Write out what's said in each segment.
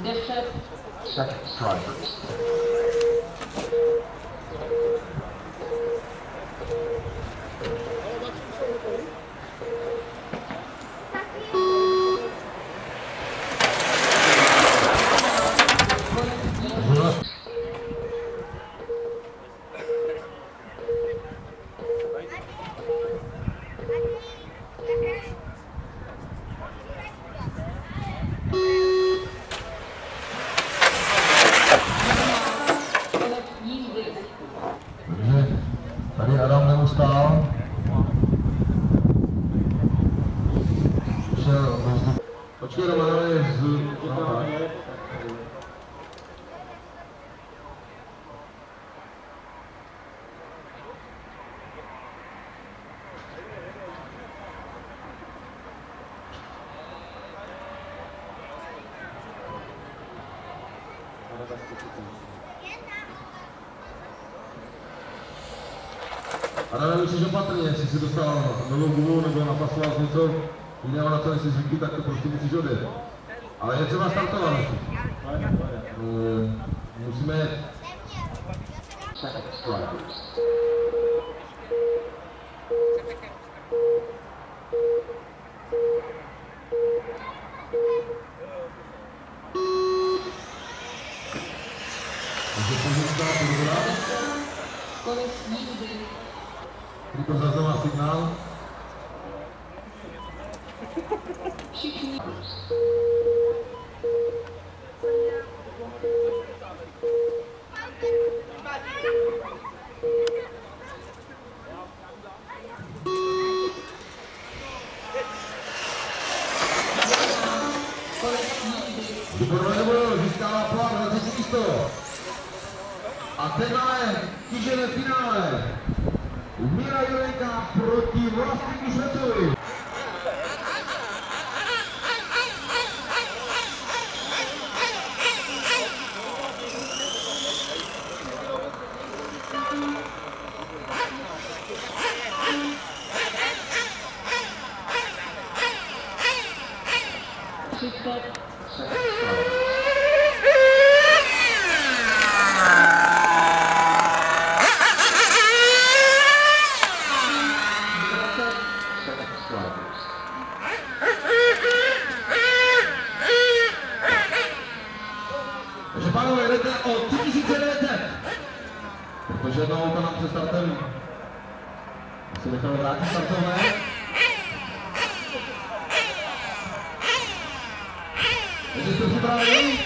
Second strikers. Tady Adam neustál. Počkej, Roman je z... Adam, musíš opatrně, jestli jsi dostal novou gumu nebo napasoval něco jiného na to, jestli zvyky, tak to prostě musíš odjet. Ale je třeba startovat. Musíme... Second strikers. Když zaznamená signál. Výborného získává plán na třetí místo. A teď máme kýžené finále. Míra Jurenka proti Vlastníku Švecovi. Takže pánové, jdete o 3900, protože jedno auto nám před startem se nechalo vrátit startové. Takže jste připraveni?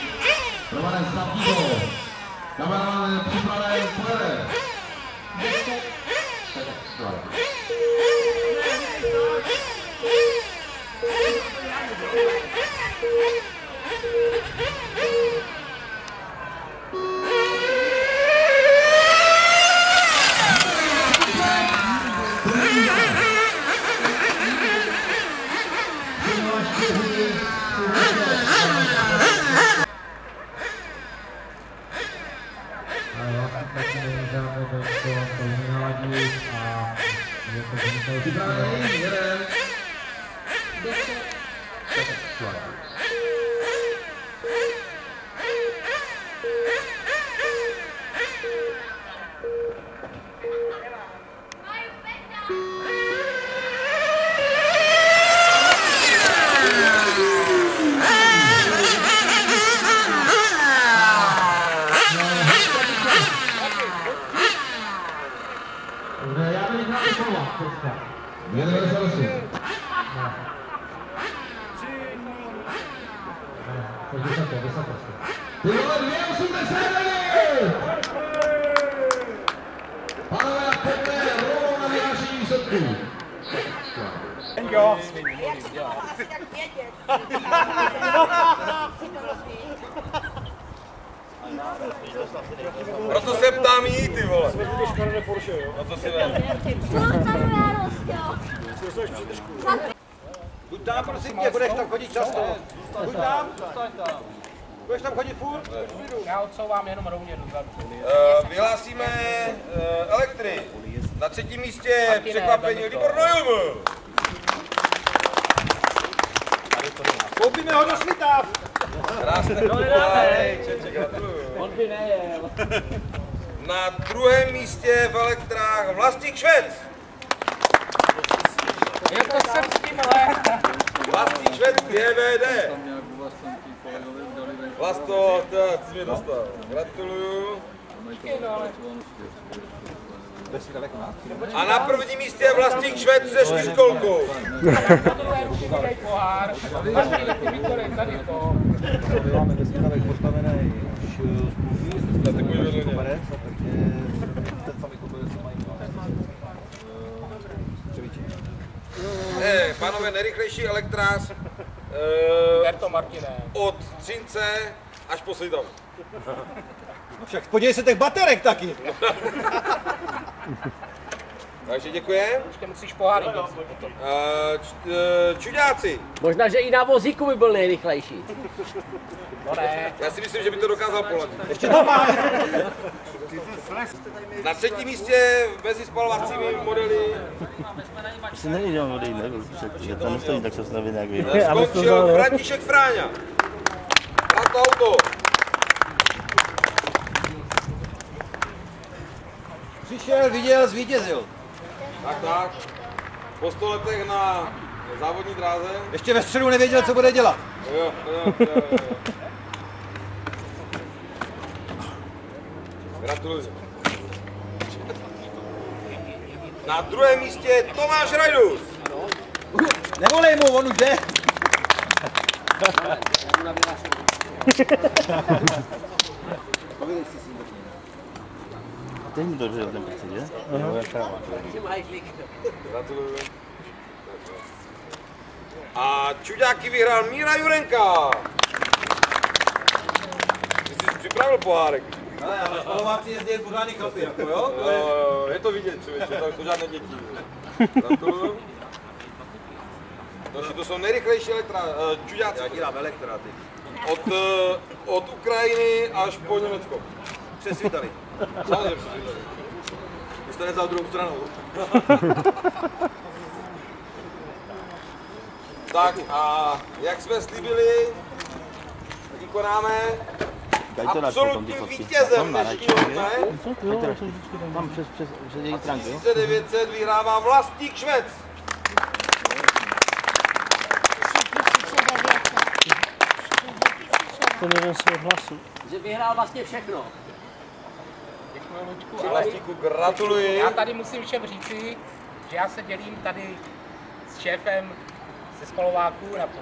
Romanem Sapího. Kameraman je připraven, pojede. Jedeme za lesy. Ty vole, 2,89! Pánové, pojďme rovnou na vyhlášení výsledků. Jo. Jak se to mohla asi tak vědět? Proto se ptám jí, ty vole. Proto si vem. Buď tam, prosím tě, budeš tam chodit často. Buď tam. Budeš tam chodit furt? Já odsouvám jenom rovně dozadu. Vyhlásíme elektry. Na třetím místě překvapení Libor Nojum. Koupíme ho do Svitav. Krásné poháry. On by nejel. Na druhém místě v elektrách Vlastík Švec. Je to srbský, ale. Vlastík Švec GVD. Vlasto, ty jsi mě dostal. Gratuluju. A na prvním místě je Vlastík Švec se 4kolkou. Na druhém musí dej pohár. Vlastní ty výkory, tady to. Máme dneska postavený už spoluvý, koberec, takže ten samý koberec mají Pánové, nejrychlejší elektrář Berto Martine. od Třince až po Svitavu. Však podívej se těch baterek taky. Takže děkujem. Ještě musíš poháry. Čuďáci. Možná, že i na vozíku by byl nejrychlejší. No ne. Já si myslím, že by to dokázal poladit. Ještě tam má. Na třetím místě mezi spalovacími modely Asi není odejít, ne? Protože tam nestojí tak čas na vině, jak vy. skončil František Fráňa. Na to auto. Přišel, viděl, zvítězil. Tak. Po 100 letech na závodní dráze. Ještě ve středu nevěděl, co bude dělat. Jo. Gratuluji. Na druhém místě je Tomáš Rajdus. Nevolej mu, on už jde. Teď mi dobře ten pocit, že? Gratuluju. A čuďáky vyhrál Míra Jurenka. Ty jsi připravil pohárek. Ale já na spalováci jezdí pořádný chlapy, jako jo? Je to vidět, člověče, tam jsou žádné děti. Gratuluju. To jsou nejrychlejší čuďáci. Já dělám elektráty. Od Ukrajiny až po Německo. Přes Svitavy. Samozřejmě přes Svitavy. Vy jste nevzal druhou stranou. Tak a jak jsme slíbili, tak konáme absolutním vítězem dnešního dne. Tam přes její stránky, jo? 3900 vyhrává Vlastík Švec. Že vyhrál vlastně všechno. Děkuji, Lučku. Vlastíku, gratuluji. Já tady musím všem říci, že já se dělím tady s šéfem ze spalováků na půl.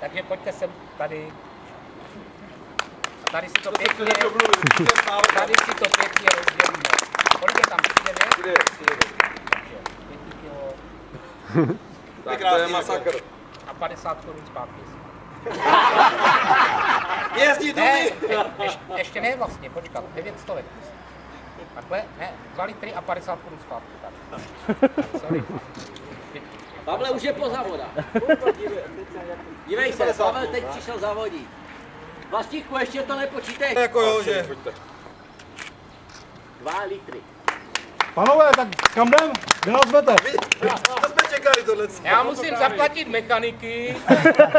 Takže pojďte sem tady. Tady si to pěkně rozdělíme. Kolik je tam? 9? 5 kilo. Tak to je masakr. A 50 korun zpátky. Jezdí Ne, ještě ne vlastně, počkat, 900. Takhle? Ne, 2 litry a 50 korun zpátky. Tak. Sorry. Pavle už je po závodách. Dívej se, Pavel teď přišel závodit. Vlastíku, ještě to nepočítej. Jako jo, že? 2 litry. Panové, tak kam jdem? Kde nás vezmete? To jsme čekali tohle. Já musím zaplatit mechaniky,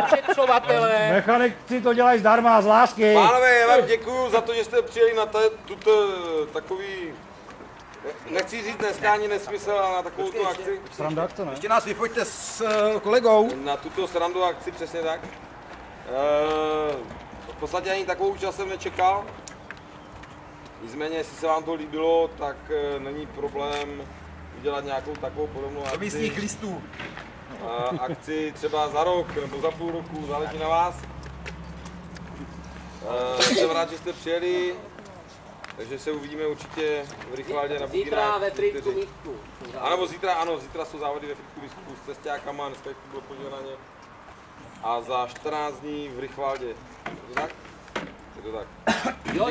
ošetřovatele. Mechanici to dělají zdarma, z lásky. Pánové, já vám děkuju za to, že jste přijeli na tuto takový, nechci říct dneska ani nesmysl, ale na takovou tu akci. Sranda akce, ne? Ještě nás vyfoďte s kolegou. Na tuto srandu akci, přesně tak. V podstatě ani takovou účast jsem nečekal. Nicméně, jestli se vám to líbilo, tak není problém udělat nějakou takovou podobnou akci. Místních listů. Akci třeba za rok nebo za půl roku, záleží na vás. Jsem rád, že jste přijeli, takže se uvidíme určitě v Rychvaldě na Budinách. Zítra ve Frýdku Místku. Ano, zítra jsou závody ve Frýdku Místku s cestákama, dneska bylo podívané. A za 14 dní v Rychvaldě. Je to tak? Je to tak. Jo,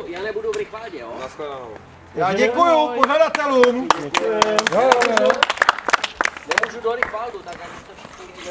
já nebudu v Rychvaldě, jo? Nashledanou. Já děkuju pořadatelům. Nemůžu do Rychvaldu, tak ani to všichni